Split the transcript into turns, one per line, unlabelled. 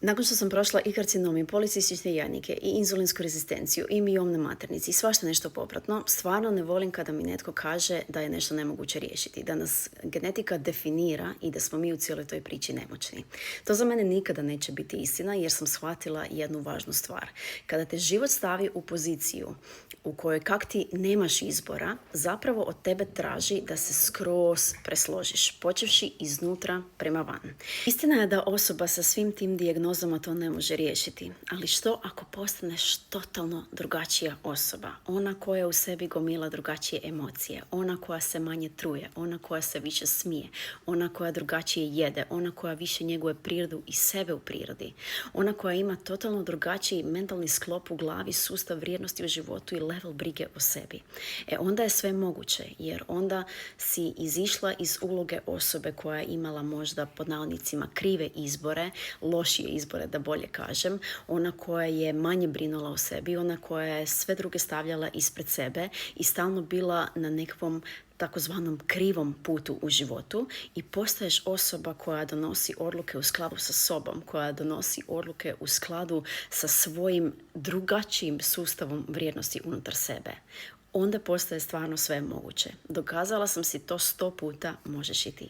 Nakon što sam prošla i karcinom i policistične jajnike i inzulinsku rezistenciju i miom na maternici i svašta nešto popratno, stvarno ne volim kada mi netko kaže da je nešto nemoguće riješiti, da nas genetika definira i da smo mi u cijeloj toj priči nemoćni. To za mene nikada neće biti istina jer sam shvatila jednu važnu stvar. Kada te život stavi u poziciju u kojoj kak ti nemaš izbora, zapravo od tebe traži da se skroz presložiš, počevši iznutra prema van. Istina je da osoba sa svim tim dijagnozama to ne može riješiti, ali što ako postaneš totalno drugačija osoba, ona koja u sebi gomila drugačije emocije, ona koja se manje truje, ona koja se više smije, ona koja drugačije jede, ona koja više njeguje prirodu i sebe u prirodi, ona koja ima totalno drugačiji mentalni sklop u glavi, sustav vrijednosti u životu i level brige o sebi. Onda je sve moguće, jer onda si izišla iz uloge osobe koja je imala možda pod navodnicima krive izbore, lošije izbore da bolje kažem, ona koja je manje brinula o sebi, ona koja je sve druge stavljala ispred sebe i stalno bila na nekakvom takozvanom krivom putu u životu i postaješ osoba koja donosi odluke u skladu sa sobom, koja donosi odluke u skladu sa svojim drugačijim sustavom vrijednosti unutar sebe. Onda postaje stvarno sve moguće. Dokazala sam si to 100 puta, možeš i ti.